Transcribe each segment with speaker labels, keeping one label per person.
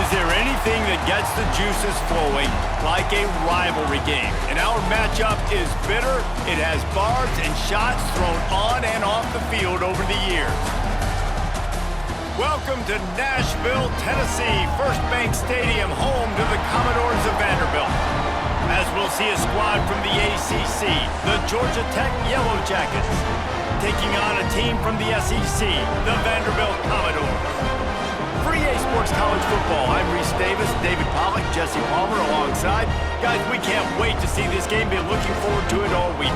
Speaker 1: Is there anything that gets the juices flowing like a rivalry game? And our matchup is bitter. It has barbs and shots thrown on and off the field over the years. Welcome to Nashville, Tennessee, First Bank Stadium, home to the Commodores of Vanderbilt. As we'll see a squad from the ACC, the Georgia Tech Yellow Jackets, taking on a team from the SEC, the Vanderbilt Commodores. For EA Sports College Football, I'm Reese Davis, David Pollack, Jesse Palmer alongside. Guys, we can't wait to see this game. Been looking forward to it all week.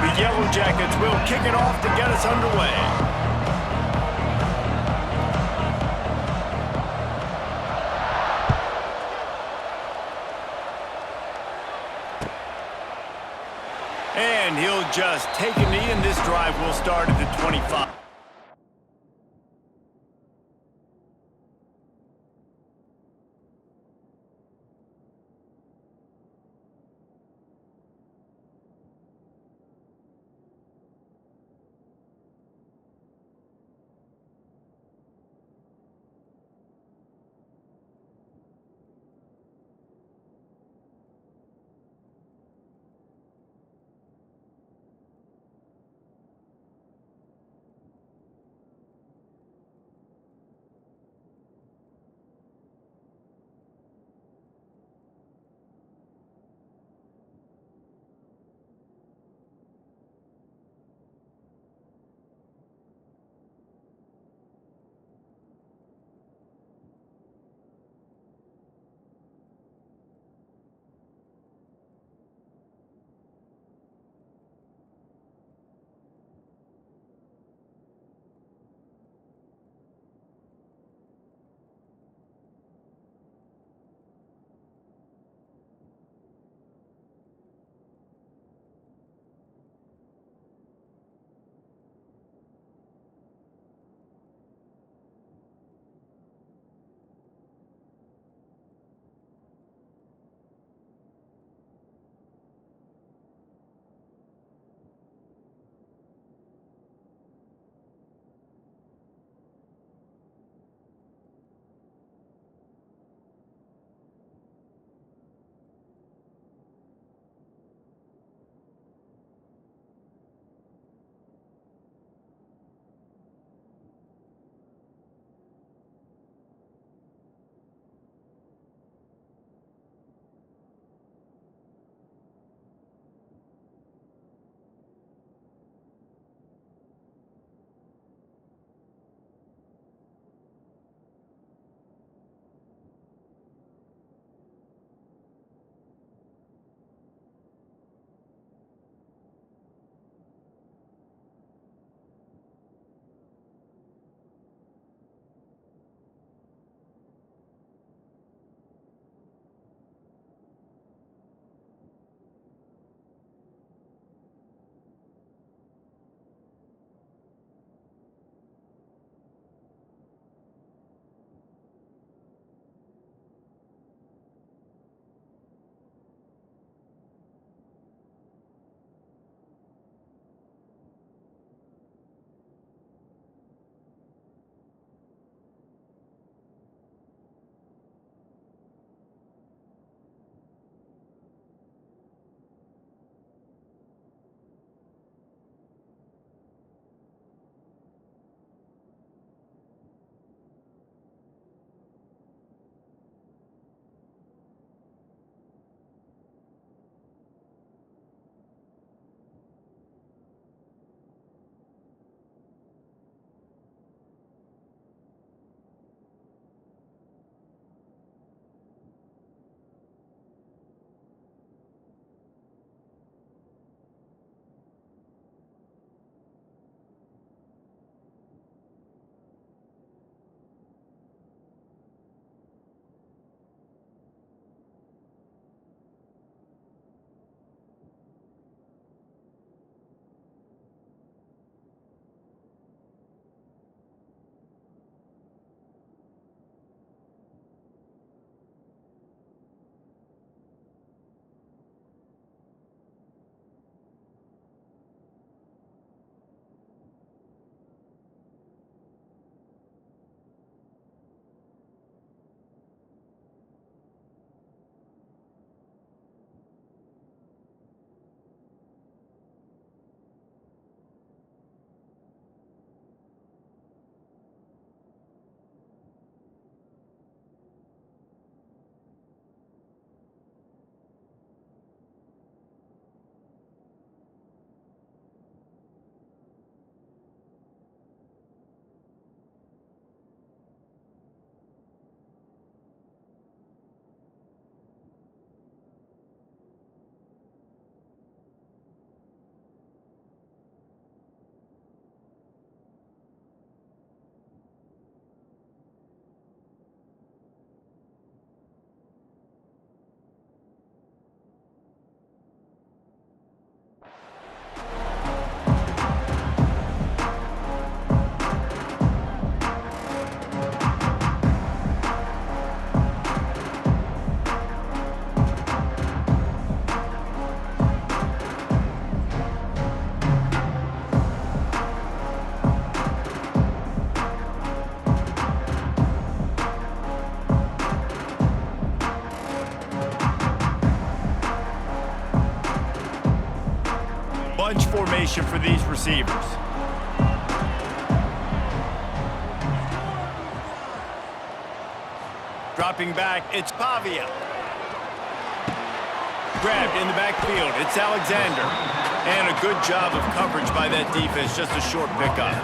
Speaker 1: The Yellow Jackets will kick it off to get us underway. And he'll just take a knee, and this drive will start at the 25. bunch formation for these receivers. Dropping back, it's Pavia. Grabbed in the backfield, it's Alexander. And a good job of coverage by that defense, just a short pickup.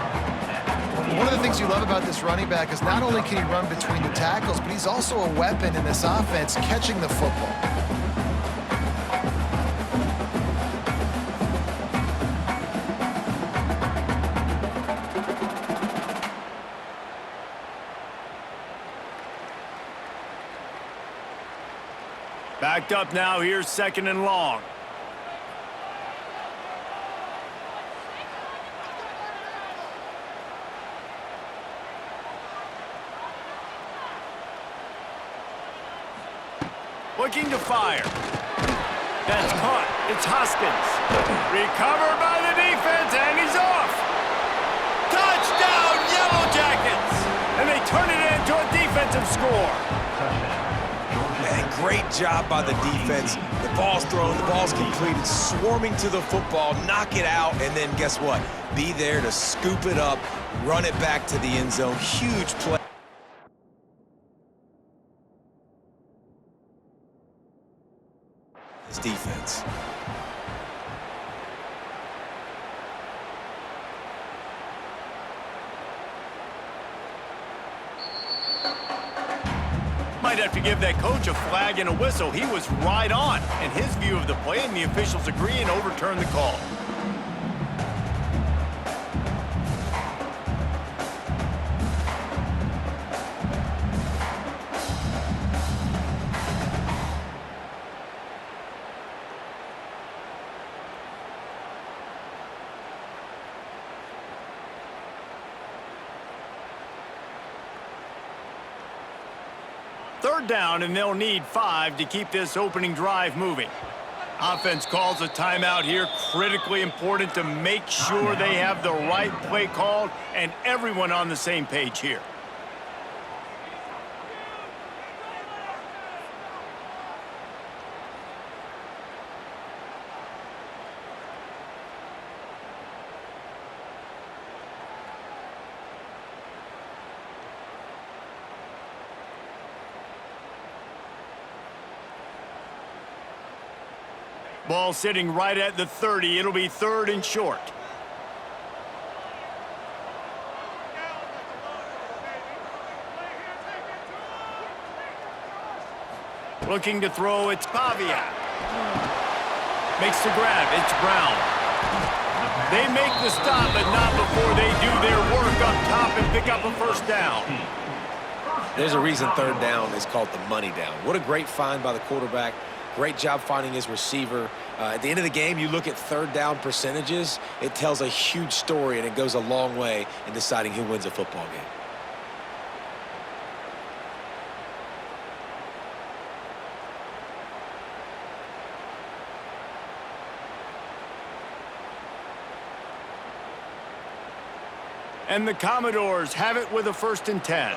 Speaker 2: One of the things you love about this running back is not only can he run between the tackles, but he's also a weapon in this offense, catching the football.
Speaker 1: Backed up now, here's 2nd and long. Looking to fire. That's caught. It's Hoskins. Recovered by the defense, and he's off. Touchdown, Yellow Jackets! And they turn it into a defensive score.
Speaker 3: Man, great job by the defense. The ball's thrown, the ball's completed, swarming to the football, knock it out, and then guess what? Be there to scoop it up, run it back to the end zone. Huge play. His defense.
Speaker 1: Might have to give that coach a flag and a whistle. He was right on in his view of the play, and the officials agree and overturn the call. Third down, and they'll need 5 to keep this opening drive moving. Offense calls a timeout here. Critically important to make sure they have the right play called and everyone on the same page here. Ball sitting right at the 30. It'll be 3rd and short. Looking to throw, it's Pavia. Makes the grab, it's Brown. They make the stop, but not before they do their work up top and pick up a 1st down.
Speaker 3: There's a reason 3rd down is called the money down. What a great find by the quarterback. Great job finding his receiver. At the end of the game, you look at 3rd down percentages. It tells a huge story, and it goes a long way in deciding who wins a football game.
Speaker 1: And the Commodores have it with a 1st and 10.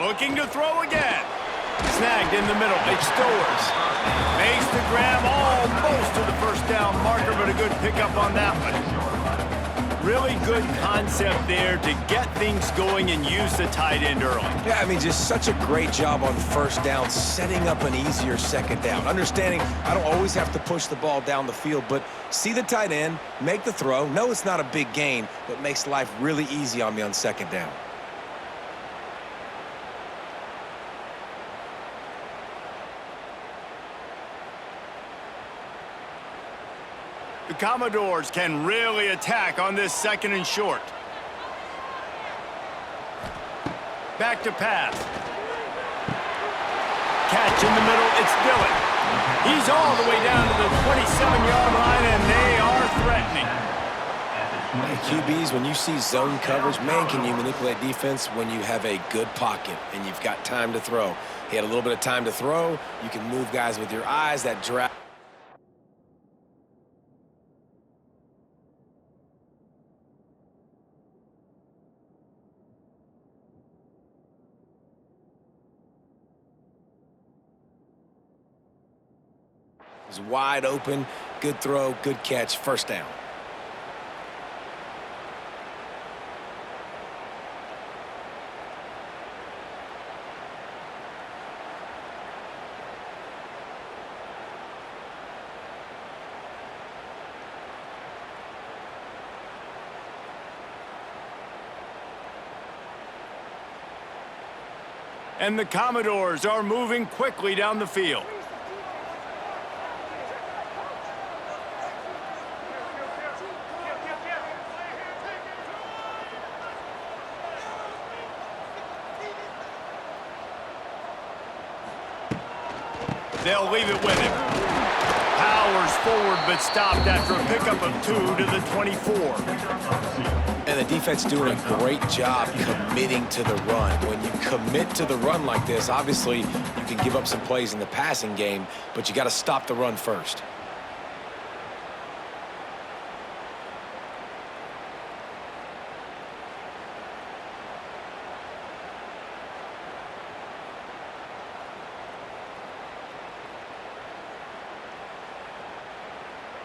Speaker 1: Looking to throw again. Snagged in the middle. It's Stowers. Makes the grab almost to the 1st down marker, but a good pickup on that one. Really good concept there to get things going and use the tight end early.
Speaker 3: Yeah, I mean, just such a great job on 1st down, setting up an easier 2nd down. Understanding I don't always have to push the ball down the field, but see the tight end, make the throw. No, it's not a big gain, but makes life really easy on me on 2nd down.
Speaker 1: The Commodores can really attack on this 2nd and short. Back to pass. Catch in the middle, it's Dillon. He's all the way down to the 27-yard line, and they are threatening.
Speaker 3: QBs, when you see zone coverage, man, can you manipulate defense when you have a good pocket and you've got time to throw. He had a little bit of time to throw. You can move guys with your eyes. That draft. He's wide open, good throw, good catch, first down.
Speaker 1: And the Commodores are moving quickly down the field. They'll leave it with him. Powers forward, but stopped after a pickup of 2 to the 24.
Speaker 3: And the defense doing a great job committing to the run. When you commit to the run like this, obviously you can give up some plays in the passing game, but you got to stop the run first.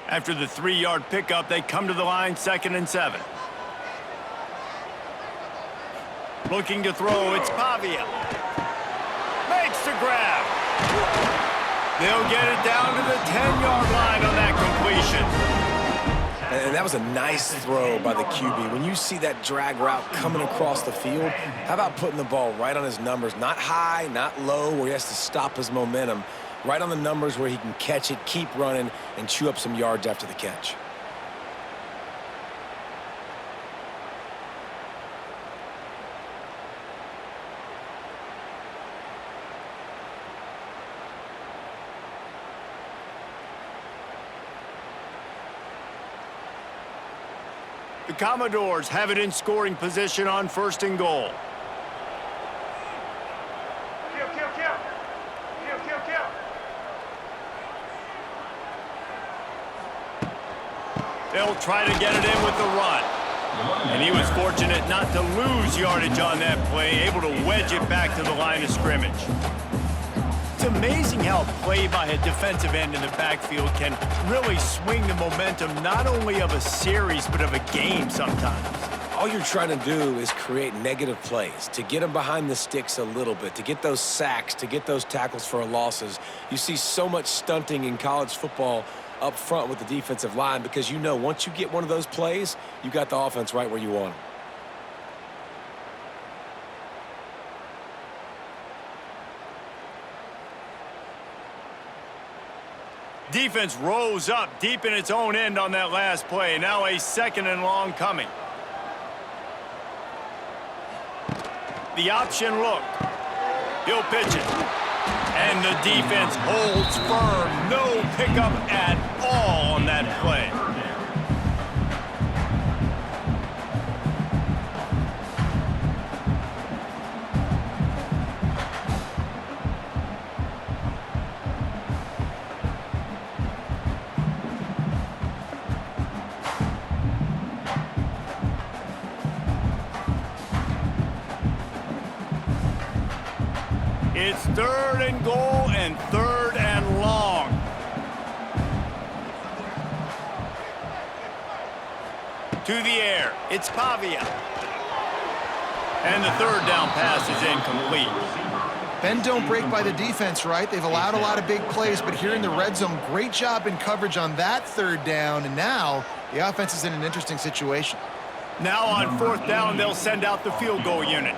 Speaker 1: After the 3-yard pickup, they come to the line, 2nd and 7. Looking to throw, it's Pavia. Makes the grab. They'll get it down to the 10-yard line on that completion.
Speaker 3: And that was a nice throw by the QB. When you see that drag route coming across the field, how about putting the ball right on his numbers? Not high, not low, where he has to stop his momentum. Right on the numbers where he can catch it, keep running, and chew up some yards after the catch.
Speaker 1: The Commodores have it in scoring position on 1st and goal. They'll try to get it in with the run. And he was fortunate not to lose yardage on that play, able to wedge it back to the line of scrimmage. It's amazing how a play by a defensive end in the backfield can really swing the momentum not only of a series but of a game sometimes.
Speaker 3: All you're trying to do is create negative plays, to get them behind the sticks a little bit, to get those sacks, to get those tackles for losses. You see so much stunting in college football up front with the defensive line because you know once you get one of those plays, you got the offense right where you want them.
Speaker 1: Defense rose up deep in its own end on that last play. Now a 2nd and long coming. The option look. He'll pitch it. And the defense holds firm. No pickup at all on that play. It's 3rd and goal and 3rd and long. To the air, it's Pavia. And the 3rd down pass is incomplete.
Speaker 2: Bend don't break by the defense, right? They've allowed a lot of big plays, but here in the red zone, great job in coverage on that 3rd down, and now the offense is in an interesting situation.
Speaker 1: Now on 4th down, they'll send out the field goal unit.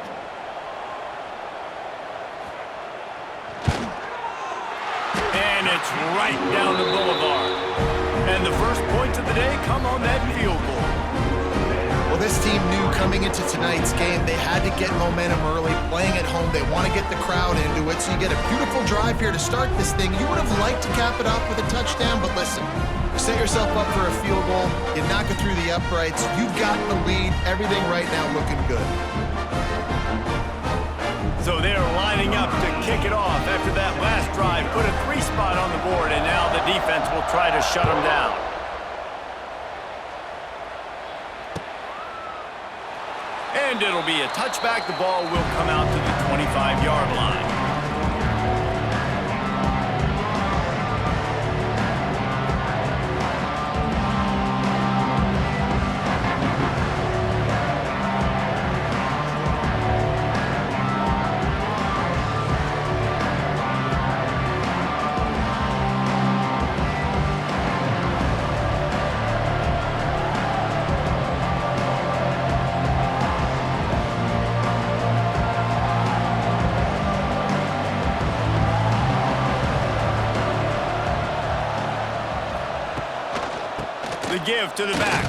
Speaker 1: And it's right down the boulevard. And the first points of the day come on that field goal.
Speaker 2: Well, this team knew coming into tonight's game they had to get momentum early, playing at home. They want to get the crowd into it, so you get a beautiful drive here to start this thing. You would have liked to cap it off with a touchdown, but listen, you set yourself up for a field goal, you knock it through the uprights, you've got the lead, everything right now looking good.
Speaker 1: So they're lining up to kick it off after that last drive. Put a 3 spot on the board, and now the defense will try to shut them down. And it'll be a touchback. The ball will come out to the 25-yard line. The give to the back.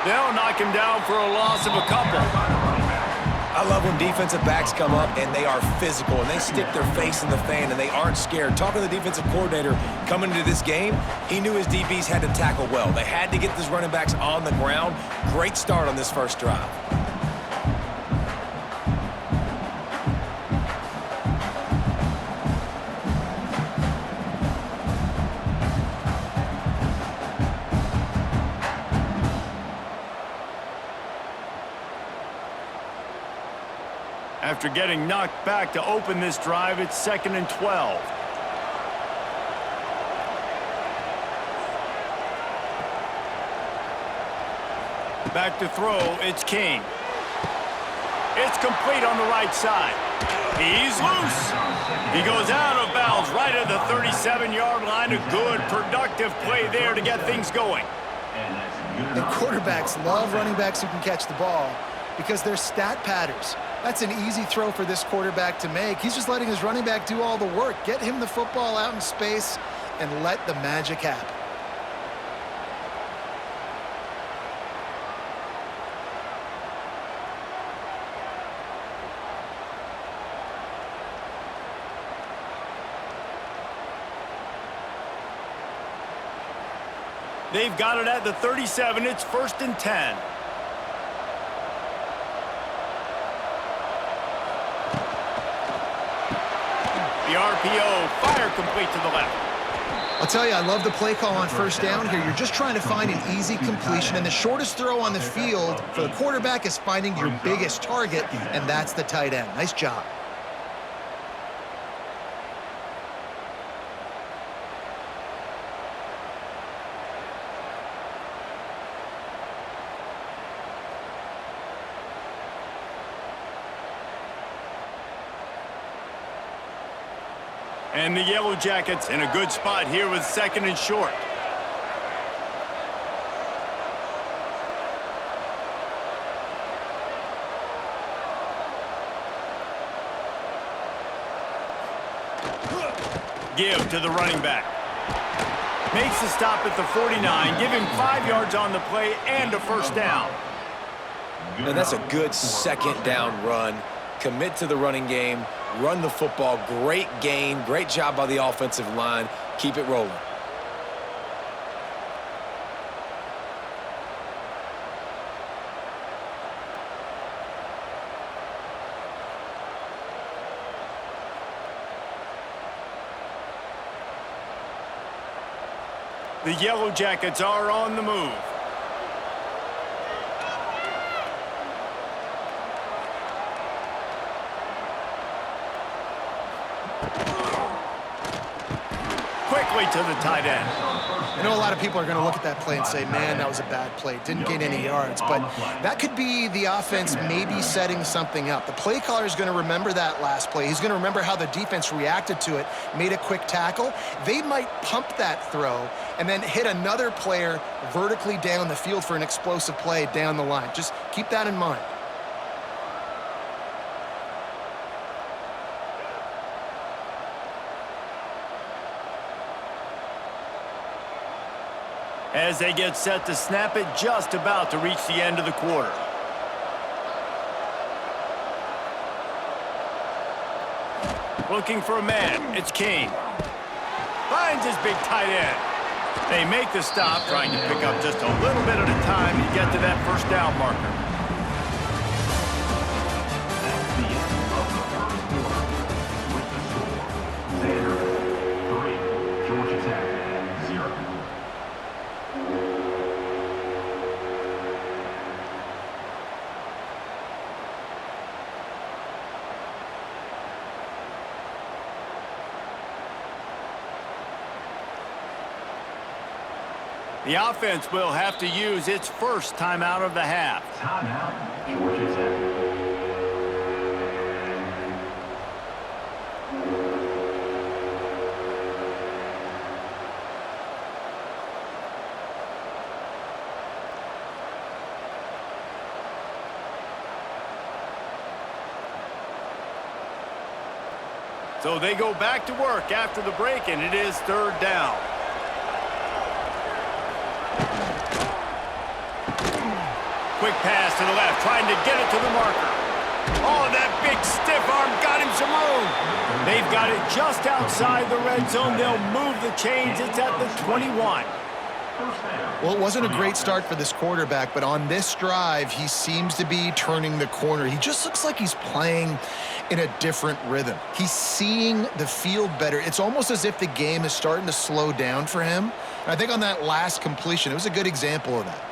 Speaker 1: They'll knock him down for a loss of a couple.
Speaker 3: I love when defensive backs come up and they are physical and they stick their face in the fan and they aren't scared. Talking to the defensive coordinator coming into this game, he knew his DBs had to tackle well. They had to get these running backs on the ground. Great start on this first drive.
Speaker 1: After getting knocked back to open this drive, it's 2nd and 12. Back to throw, it's King. It's complete on the right side. He's loose. He goes out of bounds right at the 37-yard line. A good, productive play there to get things going.
Speaker 2: The quarterbacks love running backs who can catch the ball because they're stat patterns. That's an easy throw for this quarterback to make. He's just letting his running back do all the work. Get him the football out in space and let the magic happen.
Speaker 1: They've got it at the 37. It's 1st and 10. The RPO, fire complete to the left.
Speaker 2: I'll tell you, I love the play call on 1st down here. You're just trying to find an easy completion, and the shortest throw on the field for the quarterback is finding your biggest target, and that's the tight end. Nice job.
Speaker 1: And the Yellow Jackets in a good spot here with 2nd and short. Give to the running back. Makes the stop at the 49. Give him 5 yards on the play and a 1st down.
Speaker 3: And that's a good 2nd down run. Commit to the running game. Run the football. Great gain. Great job by the offensive line. Keep it rolling.
Speaker 1: The Yellow Jackets are on the move. Quickly to the tight end.
Speaker 2: I know a lot of people are going to look at that play and say, man, that was a bad play. Didn't gain any yards. But that could be the offense maybe setting something up. The play caller is going to remember that last play. He's going to remember how the defense reacted to it, made a quick tackle. They might pump that throw and then hit another player vertically down the field for an explosive play down the line. Just keep that in mind.
Speaker 1: As they get set to snap it, just about to reach the end of the quarter. Looking for a man, it's King. Finds his big tight end. They make the stop, trying to pick up just a little bit at a time to get to that 1st down marker.
Speaker 4: DaReefeRee Georgia Tech 0.
Speaker 1: The offense will have to use its 1st timeout of the half.
Speaker 4: Timeout, Georgia Tech.
Speaker 1: So they go back to work after the break, and it is 3rd down. quick pass to the left, trying to get it to the marker. Oh, that big stiff arm got him some room. They've got it just outside the red zone. They'll move the chains. It's at the 21.
Speaker 2: Well, it wasn't a great start for this quarterback, but on this drive, he seems to be turning the corner. He just looks like he's playing in a different rhythm. He's seeing the field better. It's almost as if the game is starting to slow down for him. And I think on that last completion, it was a good example of that.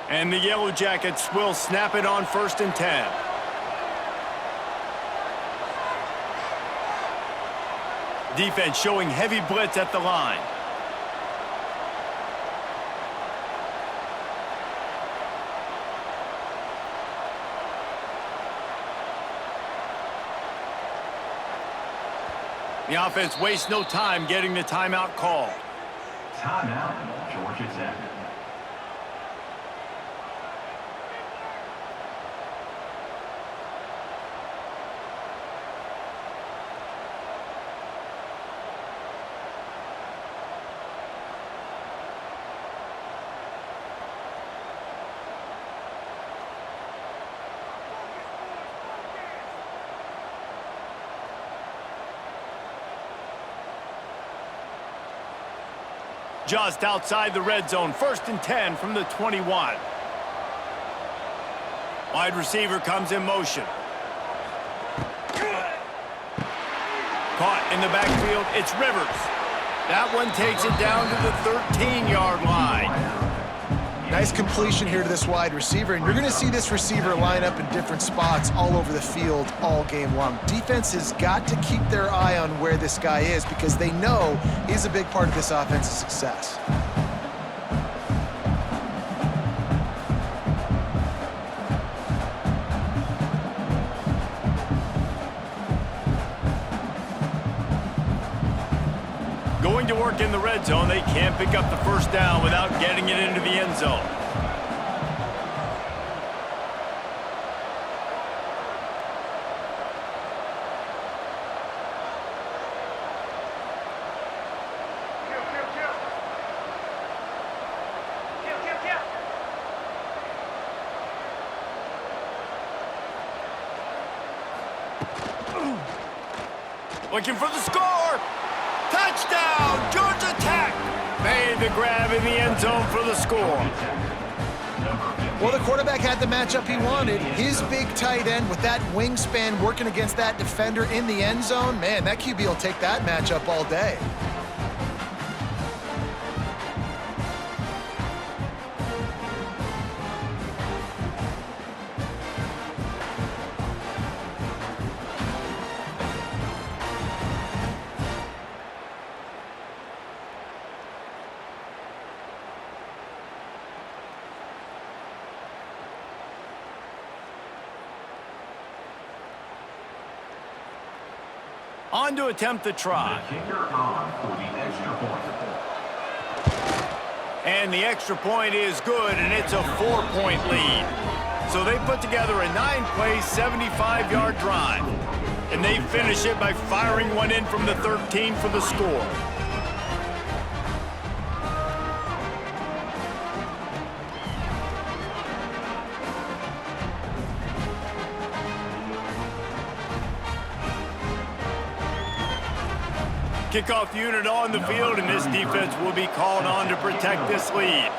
Speaker 1: And the Yellow Jackets will snap it on 1st and 10. Defense showing heavy blitz at the line. The offense wastes no time getting the timeout called.
Speaker 4: Timeout, Georgia Tech.
Speaker 1: Just outside the red zone, 1st and 10 from the 21. Wide receiver comes in motion. Caught in the backfield, it's Rivers. That one takes it down to the 13-yard line.
Speaker 2: Nice completion here to this wide receiver, and you're going to see this receiver line up in different spots all over the field all game long. Defense has got to keep their eye on where this guy is because they know he's a big part of this offense's success.
Speaker 1: Going to work in the red zone, they can't pick up the first down without getting it into the end zone. Looking for the score! Touchdown, Georgia Tech! Made the grab in the end zone for the score.
Speaker 2: Well, the quarterback had the matchup he wanted. His big tight end with that wingspan working against that defender in the end zone. Man, that QB will take that matchup all day.
Speaker 1: On to attempt the try.
Speaker 4: Kicker on for the extra point.
Speaker 1: And the extra point is good, and it's a 4-point lead. So they put together a 9-play, 75-yard drive. And they finish it by firing one in from the 13 for the score. Kickoff unit on the field, and this defense will be called on to protect this lead.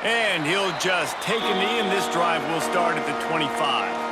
Speaker 1: And he'll just take a knee, and this drive will start at the 25.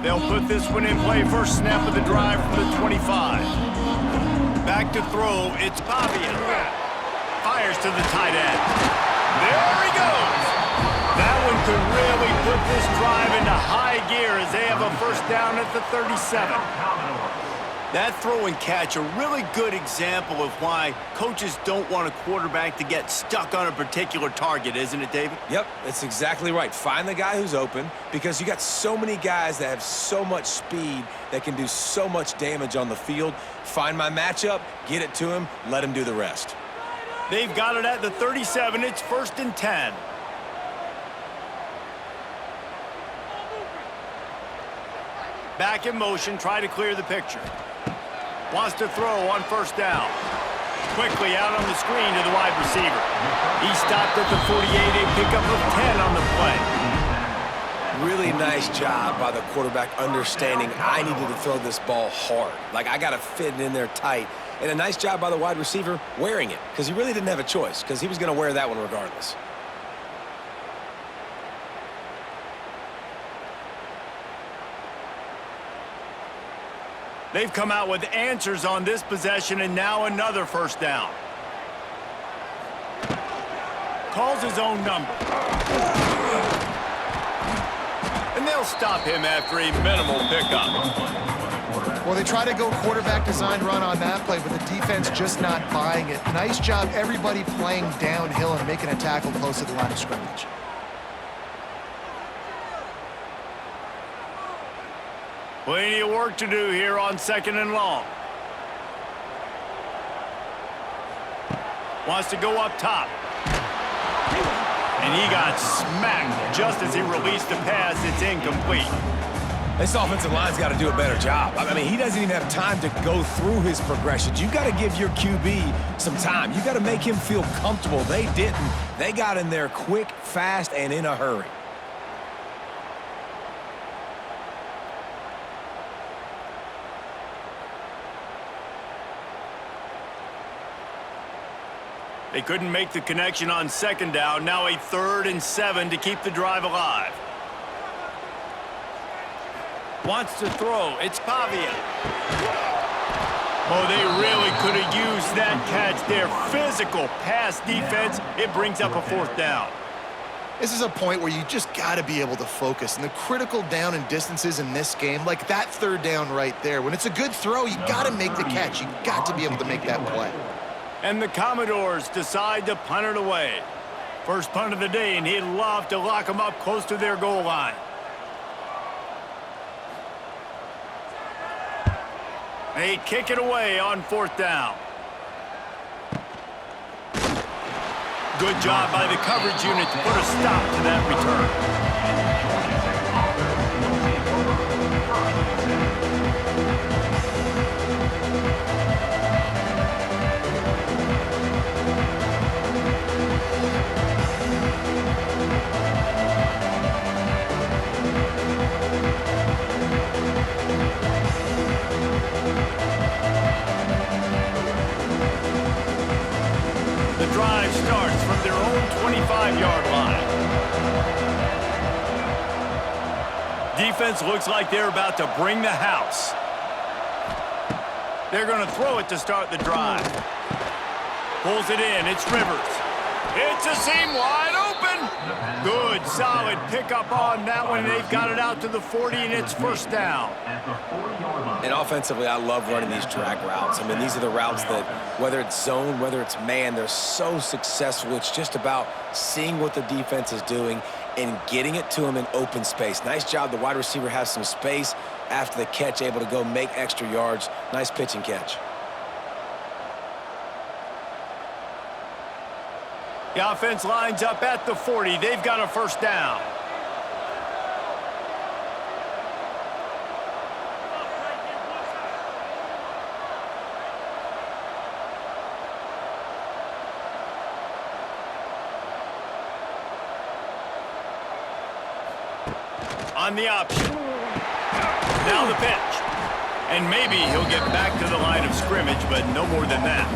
Speaker 1: They'll put this one in play. First snap of the drive from the 25. Back to throw. It's Pavia. Fires to the tight end. There he goes. That one could really put this drive into high gear as they have a first down at the 37.
Speaker 5: That throw and catch, a really good example of why coaches don't want a quarterback to get stuck on a particular target, isn't it, David?
Speaker 3: Yep, that's exactly right. Find the guy who's open, because you got so many guys that have so much speed that can do so much damage on the field. Find my matchup, get it to him, let him do the rest.
Speaker 1: They've got it at the 37. It's 1st and 10. Back in motion, try to clear the picture. Wants to throw on 1st down. Quickly out on the screen to the wide receiver. He stopped at the 48, a pickup of 10 on the play.
Speaker 3: Really nice job by the quarterback understanding I needed to throw this ball hard. Like, I got to fit it in there tight. And a nice job by the wide receiver wearing it, because he really didn't have a choice, because he was going to wear that one regardless.
Speaker 1: They've come out with answers on this possession, and now another 1st down. Calls his own number. And they'll stop him after a minimal pickup.
Speaker 2: Well, they try to go quarterback design run on that play, but the defense just not buying it. Nice job, everybody playing downhill and making a tackle close to the line of scrimmage.
Speaker 1: Plenty of work to do here on 2nd and long. Wants to go up top. And he got smacked just as he released the pass. It's incomplete.
Speaker 3: This offensive line's got to do a better job. I mean, he doesn't even have time to go through his progressions. You got to give your QB some time. You got to make him feel comfortable. They didn't. They got in there quick, fast, and in a hurry.
Speaker 1: They couldn't make the connection on 2nd down. Now a 3rd and 7 to keep the drive alive. Wants to throw. It's Pavia. Oh, they really could have used that catch there. Physical pass defense. It brings up a 4th down.
Speaker 2: This is a point where you just got to be able to focus. And the critical down and distances in this game, like that 3rd down right there, when it's a good throw, you got to make the catch. You got to be able to make that play.
Speaker 1: And the Commodores decide to punt it away. First punt of the day, and he'd love to lock them up close to their goal line. They kick it away on 4th down. Good job by the coverage unit to put a stop to that return. The drive starts from their own 25-yard line. Defense looks like they're about to bring the house. They're going to throw it to start the drive. Pulls it in. It's Rivers. It's a seam wide open. Good, solid pickup on that one. They've got it out to the 40, and it's 1st down.
Speaker 3: And offensively, I love running these drag routes. I mean, these are the routes that, whether it's zone, whether it's man, they're so successful. It's just about seeing what the defense is doing and getting it to them in open space. Nice job. The wide receiver has some space after the catch, able to go make extra yards. Nice pitch and catch.
Speaker 1: The offense lines up at the 40. They've got a 1st down. On the option. Now the pitch. And maybe he'll get back to the line of scrimmage, but no more than that.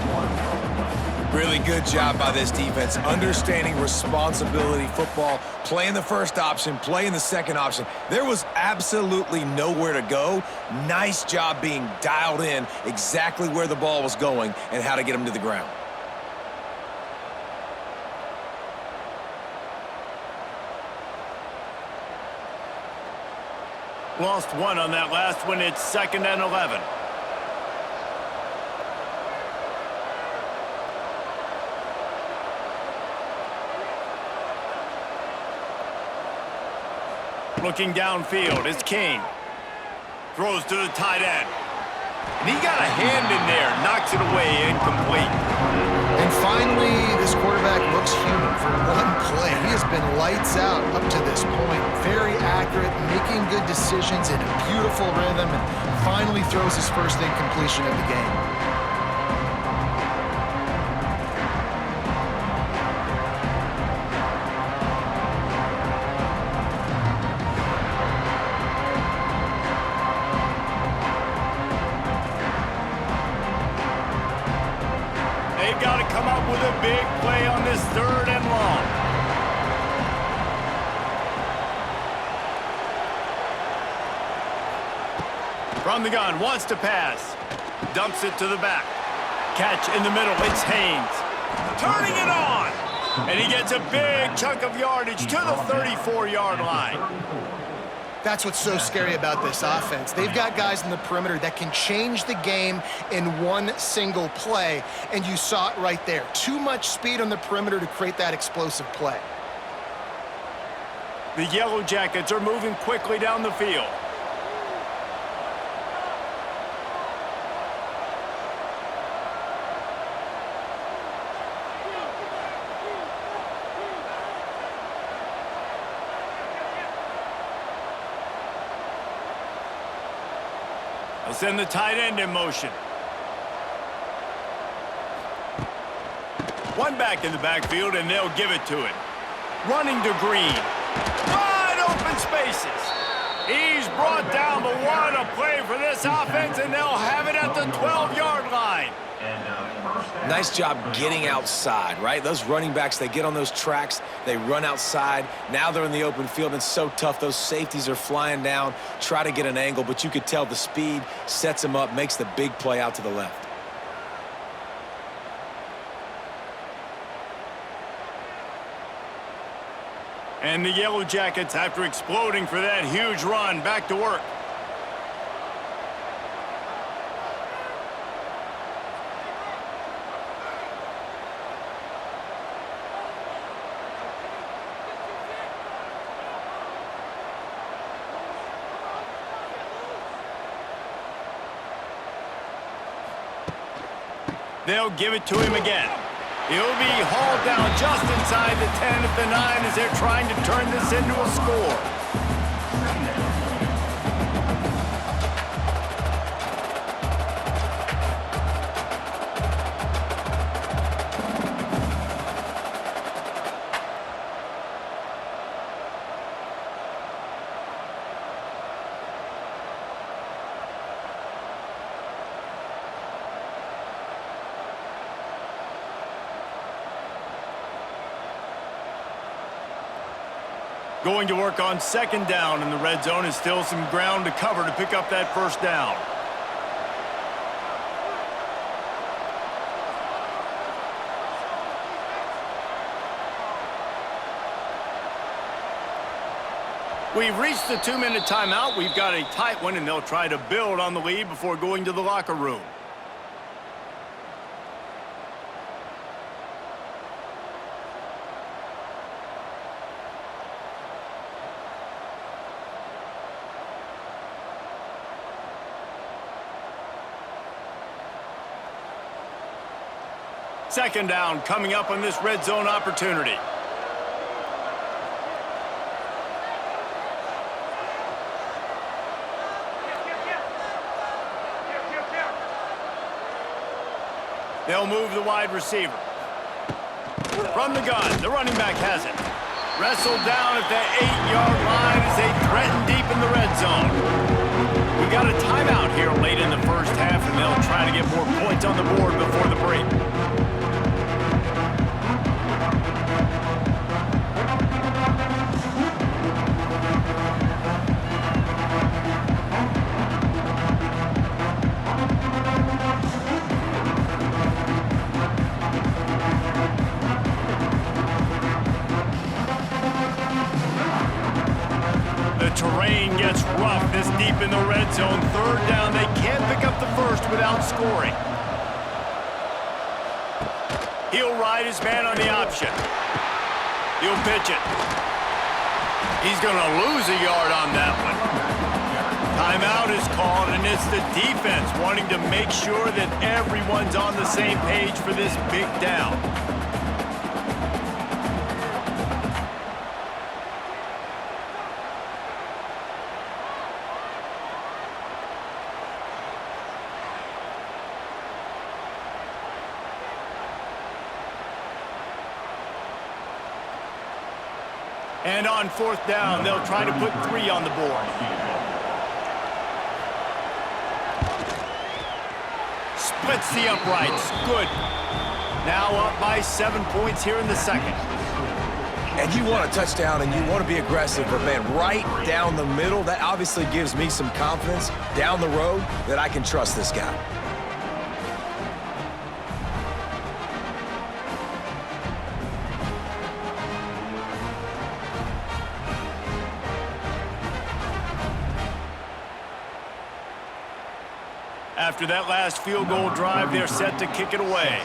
Speaker 3: Really good job by this defense, understanding responsibility football, playing the first option, playing the second option. There was absolutely nowhere to go. Nice job being dialed in exactly where the ball was going and how to get him to the ground.
Speaker 5: Lost one on that last one. It's 2nd and 11. Looking downfield, it's King. Throws to the tight end. And he got a hand in there, knocks it away, incomplete.
Speaker 2: And finally, this quarterback looks human for one play. He has been lights out up to this point. Very accurate, making good decisions in a beautiful rhythm, and finally throws his first incompletion of the game.
Speaker 5: They've got to come up with a big play on this 3rd and long. From the gun, wants to pass. Dumps it to the back. Catch in the middle, it's Haynes. Turning it on! And he gets a big chunk of yardage to the 34-yard line.
Speaker 2: That's what's so scary about this offense. They've got guys in the perimeter that can change the game in one single play, and you saw it right there. Too much speed on the perimeter to create that explosive play.
Speaker 5: The Yellow Jackets are moving quickly down the field. They'll send the tight end in motion. One back in the backfield, and they'll give it to him. Running to Green. Wide open spaces. He's brought down, but what a play for this offense, and they'll have it at the 12-yard line.
Speaker 3: Nice job getting outside, right? Those running backs, they get on those tracks, they run outside. Now they're in the open field, and it's so tough. Those safeties are flying down, try to get an angle, but you could tell the speed sets them up, makes the big play out to the left.
Speaker 5: And the Yellow Jackets, after exploding for that huge run, back to work. They'll give it to him again. He'll be hauled down just inside the 10 at the 9 as they're trying to turn this into a score. Going to work on 2nd down in the red zone, is still some ground to cover to pick up that 1st down. We've reached the 2-minute timeout. We've got a tight one, and they'll try to build on the lead before going to the locker room. Second down coming up on this red zone opportunity. They'll move the wide receiver. From the gun, the running back has it. Wrestled down at the 8-yard line as they threaten deep in the red zone. We got a timeout here late in the first half, and they'll try to get more points on the board before the break. The
Speaker 1: terrain gets rough this deep in the red zone. Third down, they can't pick up the first without scoring. He'll ride his man on the option. He'll pitch it. He's going to lose a yard on that one. Timeout is called, and it's the defense wanting to make sure that everyone's on the same page for this big down. And on fourth down, they'll try to put 3 on the board. Splits the uprights. Good. Now up by 7 points here in the second.
Speaker 3: And you want a touchdown and you want to be aggressive, but man, right down the middle, that obviously gives me some confidence down the road that I can trust this guy.
Speaker 1: After that last field goal drive, they're set to kick it away.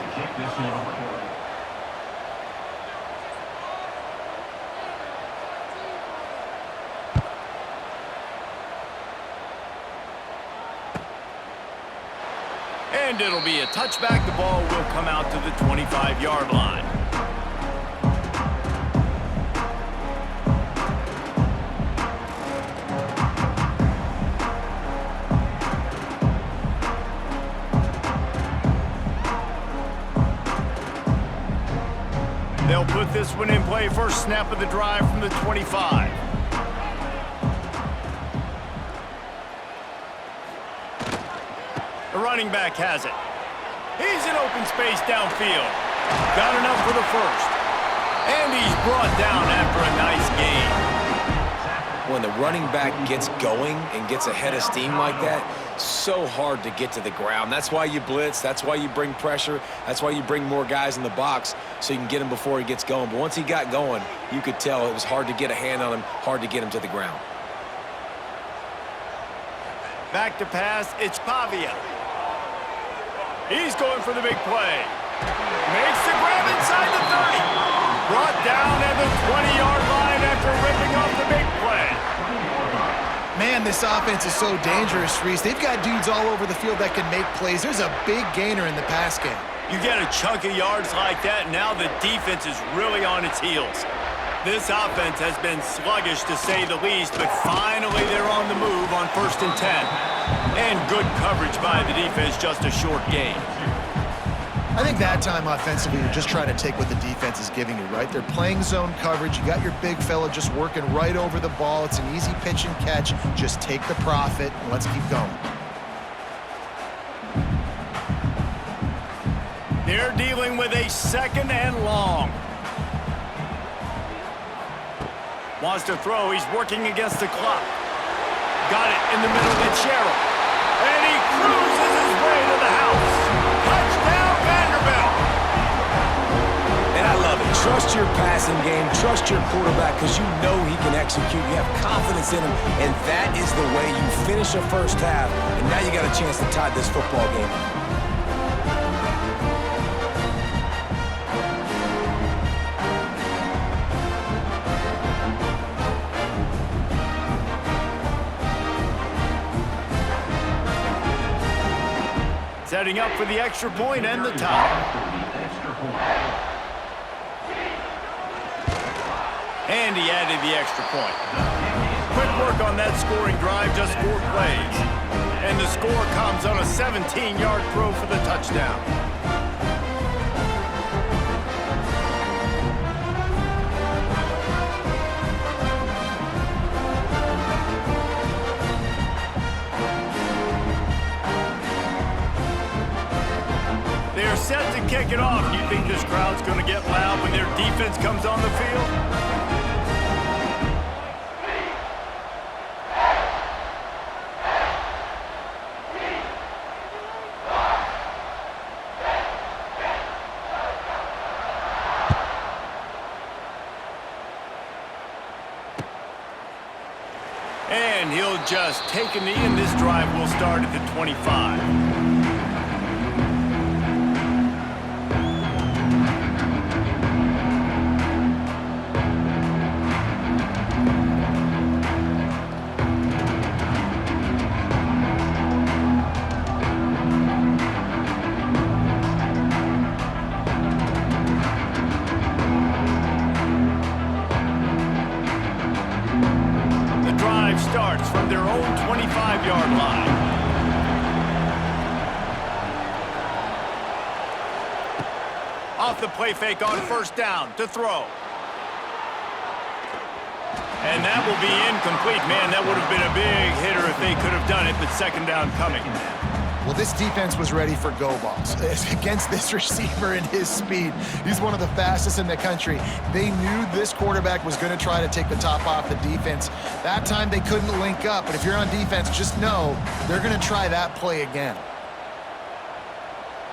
Speaker 1: And it'll be a touchback. The ball will come out to the 25-yard line. They'll put this one in play. First snap of the drive from the 25. The running back has it. He's in open space downfield. Got enough for the first. And he's brought down after a nice gain.
Speaker 3: When the running back gets going and gets ahead of steam like that, so hard to get to the ground. That's why you blitz. That's why you bring pressure. That's why you bring more guys in the box so you can get him before he gets going. But once he got going, you could tell it was hard to get a hand on him, hard to get him to the ground.
Speaker 1: Back to pass, it's Pavia. He's going for the big play. Makes the grab inside the 30. Brought down at the 20-yard line after ripping off the big play.
Speaker 2: Man, this offense is so dangerous, Reese. They've got dudes all over the field that can make plays. There's a big gainer in the pass game.
Speaker 1: You get a chunk of yards like that, now the defense is really on its heels. This offense has been sluggish to say the least, but finally they're on the move on 1st and 10. And good coverage by the defense, just a short gain.
Speaker 2: I think that time offensively, you're just trying to take what the defense is giving you, right? They're playing zone coverage. You got your big fella just working right over the ball. It's an easy pitch and catch. Just take the profit and let's keep going.
Speaker 1: They're dealing with a 2nd and long. Wants to throw. He's working against the clock. Got it in the middle of Sherrill. And he cruises his way to the house. Touchdown, Vanderbilt.
Speaker 3: And I love it. Trust your passing game. Trust your quarterback because you know he can execute. You have confidence in him. And that is the way you finish a first half. And now you got a chance to tie this football game.
Speaker 1: Setting up for the extra point and the tie. And he added the extra point. Quick work on that scoring drive, just 4 plays. And the score comes on a 17-yard throw for the touchdown. They're set to kick it off. Do you think this crowd's going to get loud when their defense comes on the field?
Speaker 5: And he'll just take a knee, and this drive will start at the 25. Starts from their own 25-yard line. Off the play fake on first down to throw. And that will be incomplete. Man, that would have been a big hitter if they could have done it, but second down coming.
Speaker 2: Well, this defense was ready for go balls against this receiver and his speed. He's one of the fastest in the country. They knew this quarterback was going to try to take the top off the defense. That time they couldn't link up, but if you're on defense, just know they're going to try that play again.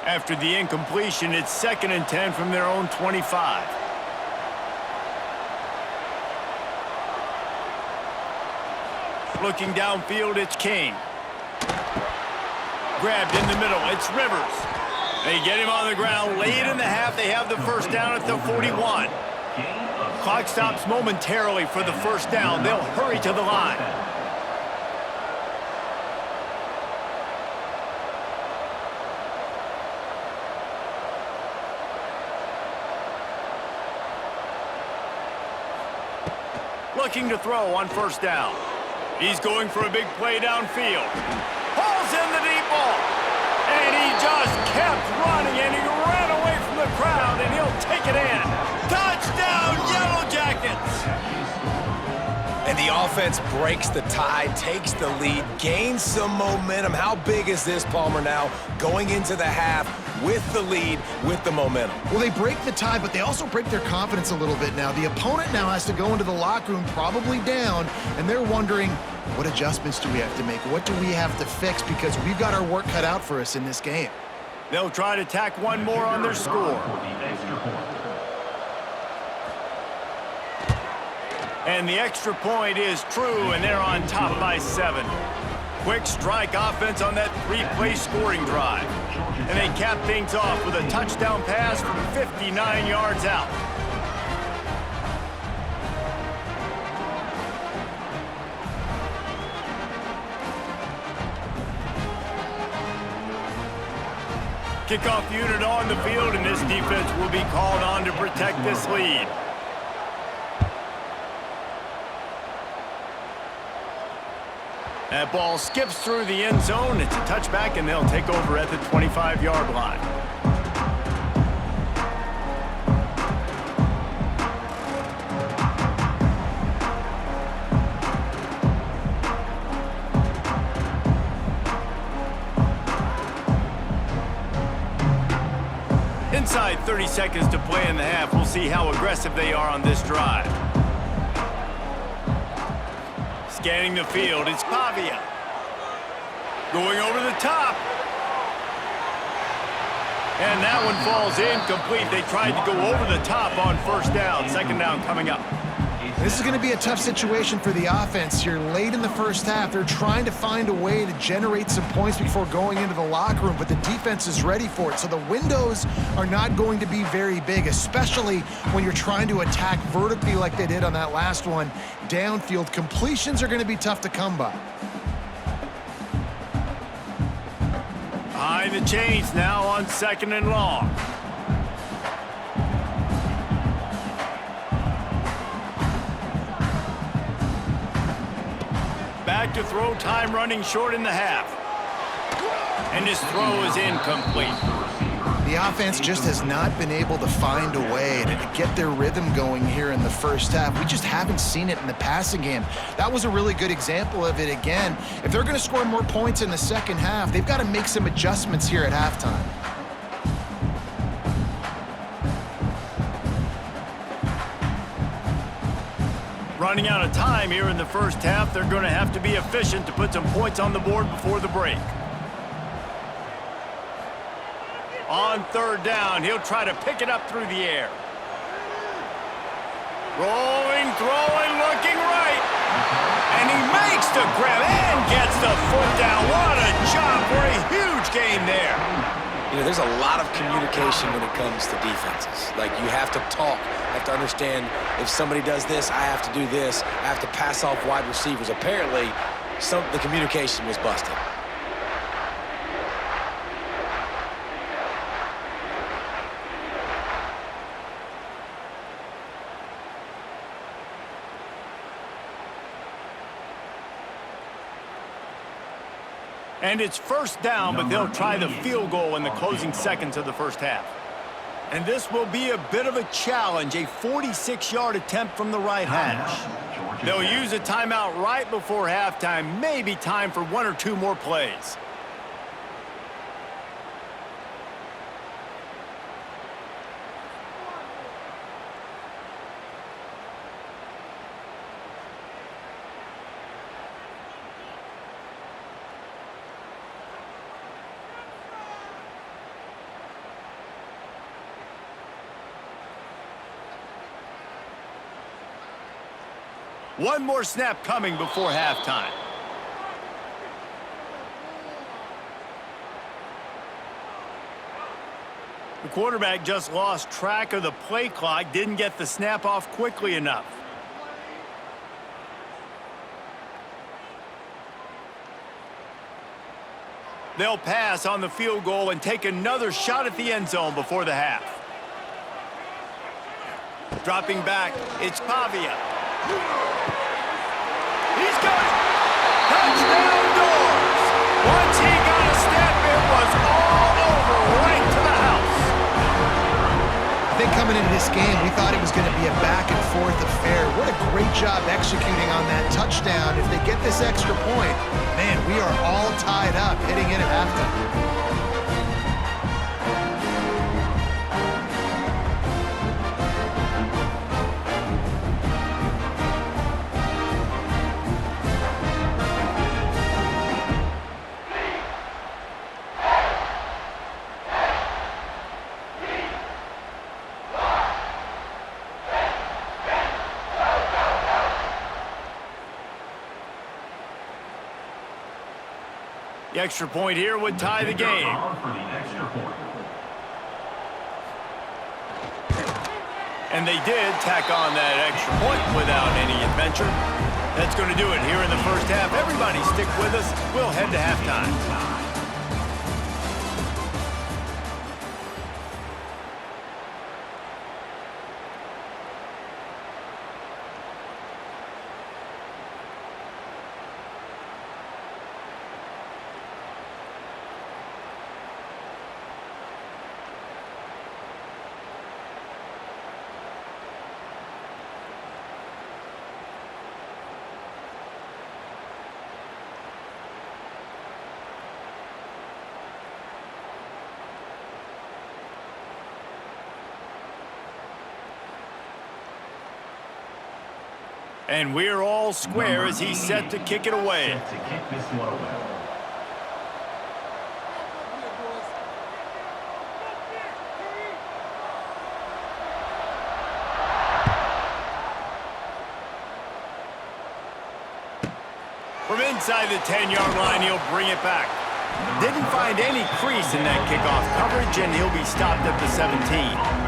Speaker 5: After the incompletion, it's 2nd and 10 from their own 25. Looking downfield, it's King. Grabbed in the middle, it's Rivers. They get him on the ground late in the half. They have the first down at the 41. Clock stops momentarily for the first down. They'll hurry to the line. Looking to throw on first down. He's going for a big play downfield. Pulls in the deep ball. And he just kept running, and he ran away from the crowd, and he'll take it in. Touchdown, Yellow Jackets!
Speaker 3: And the offense breaks the tie, takes the lead, gains some momentum. How big is this, Palmer, now going into the half with the lead, with the momentum?
Speaker 2: Well, they break the tie, but they also break their confidence a little bit now. The opponent now has to go into the locker room probably down, and they're wondering, what adjustments do we have to make? What do we have to fix? Because we've got our work cut out for us in this game.
Speaker 5: They'll try to tack one more on their score. And the extra point is true, and they're on top by 7. Quick strike offense on that 3-play scoring drive. And they cap things off with a touchdown pass from 59 yards out. Kickoff unit on the field, and this defense will be called on to protect this lead. That ball skips through the end zone. It's a touchback, and they'll take over at the 25-yard line. Inside 30 seconds to play in the half. We'll see how aggressive they are on this drive. Scanning the field, it's Pavia. Going over the top. And that one falls incomplete. They tried to go over the top on first down. Second down coming up.
Speaker 2: This is going to be a tough situation for the offense here. Late in the first half, they're trying to find a way to generate some points before going into the locker room, but the defense is ready for it. So the windows are not going to be very big, especially when you're trying to attack vertically like they did on that last one. Downfield completions are going to be tough to come by.
Speaker 5: Behind the chains now on 2nd and long. Back to throw, time running short in the half. And his throw is incomplete.
Speaker 2: The offense just has not been able to find a way to get their rhythm going here in the first half. We just haven't seen it in the passing game. That was a really good example of it again. If they're going to score more points in the second half, they've got to make some adjustments here at halftime.
Speaker 5: Running out of time here in the first half. They're going to have to be efficient to put some points on the board before the break. On third down, he'll try to pick it up through the air. Rolling, throwing, looking right. And he makes the grab and gets the foot down. What a job for a huge gain there.
Speaker 3: You know, there's a lot of communication when it comes to defenses. Like, you have to talk. You have to understand if somebody does this, I have to do this. I have to pass off wide receivers. Apparently, the communication was busted.
Speaker 5: And it's first down, but they'll try the field goal in the closing seconds of the first half. And this will be a bit of a challenge, a 46-yard attempt from the right hash. They'll use a timeout right before halftime, maybe time for one or two more plays. One more snap coming before halftime. The quarterback just lost track of the play clock, didn't get the snap off quickly enough. They'll pass on the field goal and take another shot at the end zone before the half. Dropping back, it's Pavia. He's got it! Touchdown Doors! Once he got a step, it was all over, right to the house.
Speaker 2: I think coming into this game, we thought it was going to be a back-and-forth affair. What a great job executing on that touchdown. If they get this extra point, man, we are all tied up heading in at halftime.
Speaker 5: The extra point here would tie the game. And they did tack on that extra point without any adventure. That's going to do it here in the first half. Everybody stick with us. We'll head to halftime. And we're all square as he's set to kick it away. From inside the 10-yard line, he'll bring it back. Didn't find any crease in that kickoff coverage, and he'll be stopped at the 17.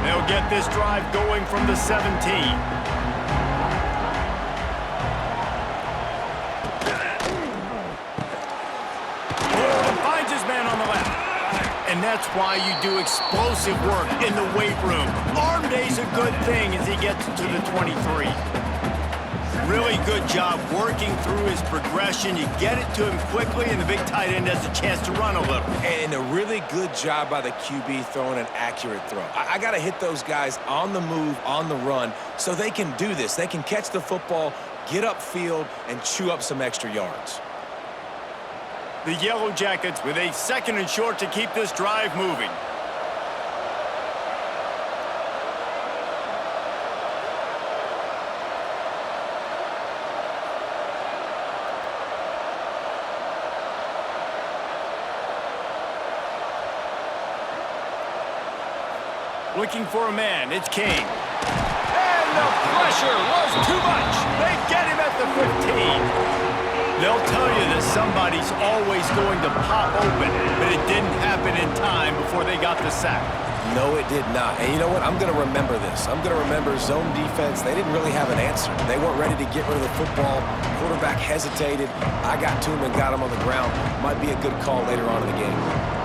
Speaker 5: They'll get this drive going from the 17. Finds his man on the left. And that's why you do explosive work in the weight room. Arm day's a good thing as he gets to the 23. Really good job working through his progression. You get it to him quickly, and the big tight end has a chance to run a little.
Speaker 3: And a really good job by the QB throwing an accurate throw. I got to hit those guys on the move, on the run, so they can do this. They can catch the football, get upfield, and chew up some extra yards.
Speaker 5: The Yellow Jackets with a 2nd and short to keep this drive moving. Looking for a man. It's King. And the pressure was too much. They get him at the 15. They'll tell you that somebody's always going to pop open, but it didn't happen in time before they got the sack.
Speaker 3: No, it did not. And you know what? I'm going to remember this. I'm going to remember zone defense. They didn't really have an answer. They weren't ready to get rid of the football. Quarterback hesitated. I got to him and got him on the ground. Might be a good call later on in the game.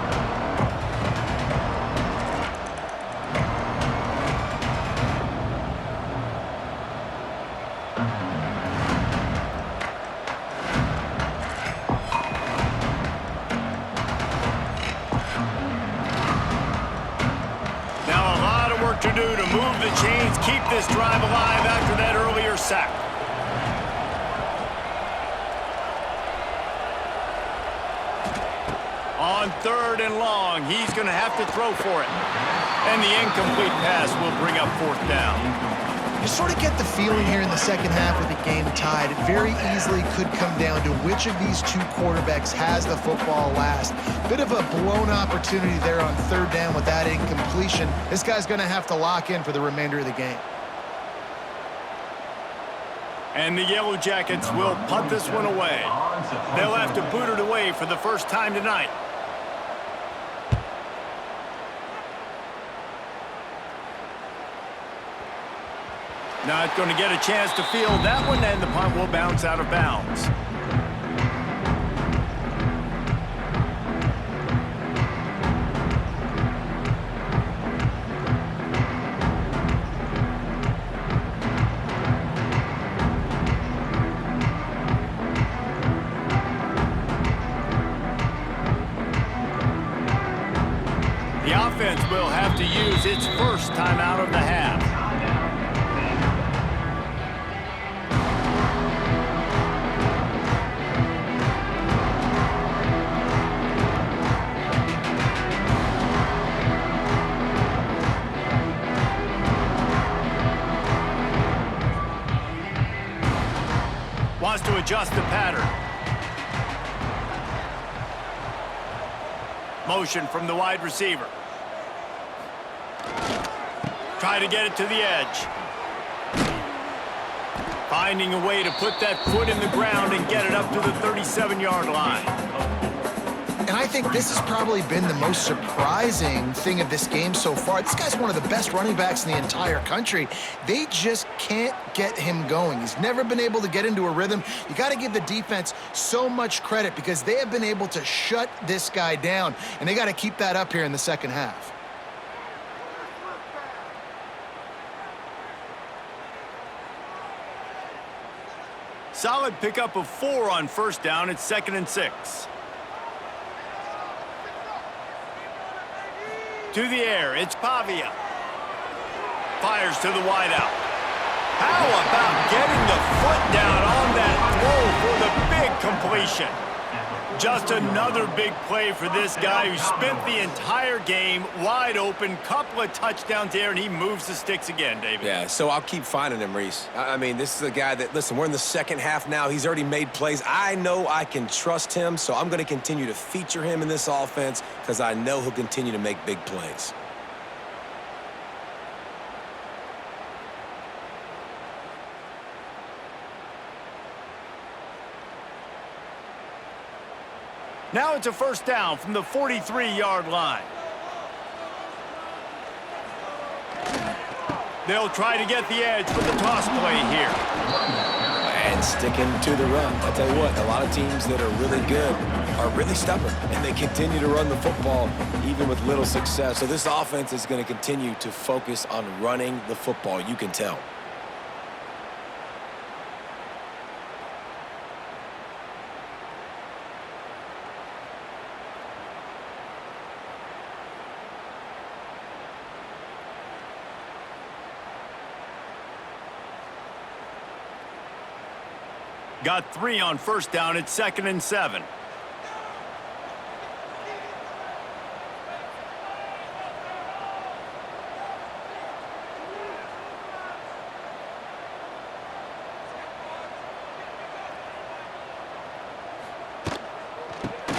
Speaker 5: To do to move the chains, keep this drive alive after that earlier sack. On 3rd and long, he's going to have to throw for it. And the incomplete pass will bring up 4th down.
Speaker 2: You sort of get the feeling here in the second half with the game tied. It very easily could come down to which of these two quarterbacks has the football last. Bit of a blown opportunity there on 3rd down with that incompletion. This guy's going to have to lock in for the remainder of the game.
Speaker 5: And the Yellow Jackets will punt this one away. They'll have to boot it away for the first time tonight. Not going to get a chance to field that one, and the punt will bounce out of bounds. The offense will have to use its first timeout of the half. Wants to adjust the pattern. Motion from the wide receiver. Try to get it to the edge. Finding a way to put that foot in the ground and get it up to the 37-yard line.
Speaker 2: And I think this has probably been the most surprising thing of this game so far. This guy's one of the best running backs in the entire country. They just can't get him going. He's never been able to get into a rhythm. You got to give the defense so much credit because they have been able to shut this guy down, and they got to keep that up here in the second half.
Speaker 5: Solid pickup of 4 on 1st down. It's 2nd and 6. To the air, it's Pavia. Fires to the wideout. How about getting the foot down on that throw for the big completion? Just another big play for this guy who spent the entire game wide open. Couple of touchdowns there, and he moves the sticks again, David.
Speaker 3: Yeah, so I'll keep finding him, Reese. I mean, this is a guy that, listen, we're in the second half now. He's already made plays. I know I can trust him, so I'm going to continue to feature him in this offense because I know he'll continue to make big plays.
Speaker 5: Now it's a 1st down from the 43-yard line. They'll try to get the edge with the toss play here.
Speaker 3: And sticking to the run. I'll tell you what, a lot of teams that are really good are really stubborn, and they continue to run the football even with little success. So this offense is going to continue to focus on running the football. You can tell.
Speaker 5: Got 3 on 1st down. It's 2nd and 7.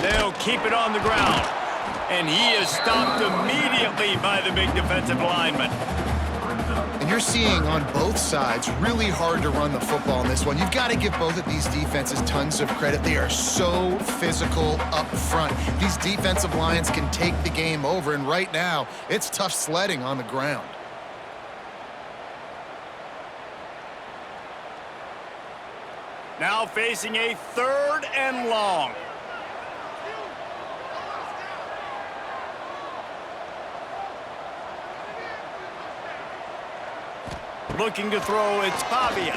Speaker 5: They'll keep it on the ground. And he is stopped immediately by the big defensive lineman.
Speaker 2: And you're seeing on both sides really hard to run the football in this one. You've got to give both of these defenses tons of credit. They are so physical up front. These defensive lines can take the game over, and right now, it's tough sledding on the ground.
Speaker 5: Now facing a 3rd and long. Looking to throw, it's Pavia.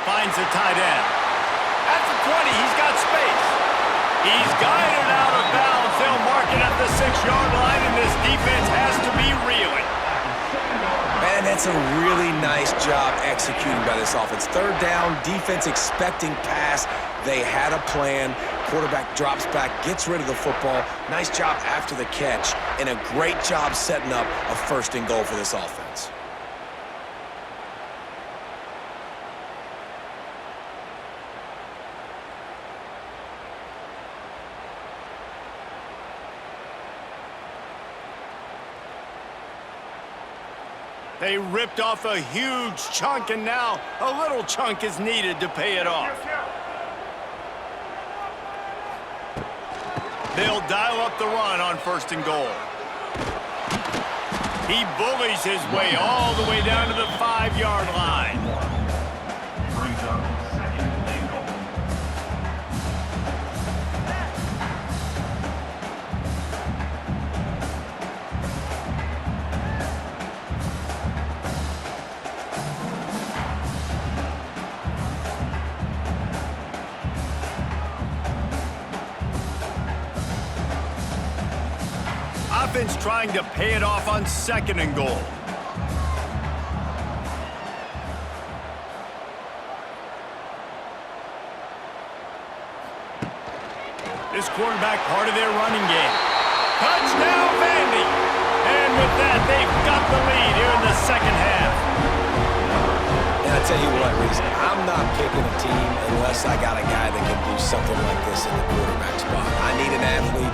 Speaker 5: Finds the tight end. At the 20, he's got space. He's guided out of bounds. They'll mark it at the 6-yard line, and this defense has to be reeling.
Speaker 3: Man, that's a really nice job executing by this offense. 3rd down, defense expecting pass. They had a plan. Quarterback drops back, gets rid of the football. Nice job after the catch, and a great job setting up a 1st and goal for this offense.
Speaker 5: They ripped off a huge chunk, and now a little chunk is needed to pay it off. They'll dial up the run on 1st and goal. He bullies his way all the way down to the 5-yard line.
Speaker 4: Brings up 2nd and goal.
Speaker 5: Offense trying to pay it off on 2nd and goal. This quarterback part of their running game. Touchdown, Vandy! And with that, they've got the lead here in the 2nd half.
Speaker 3: And I tell you what, Reese, I'm not picking a team unless I got a guy that can do something like this in the quarterback spot. I need an athlete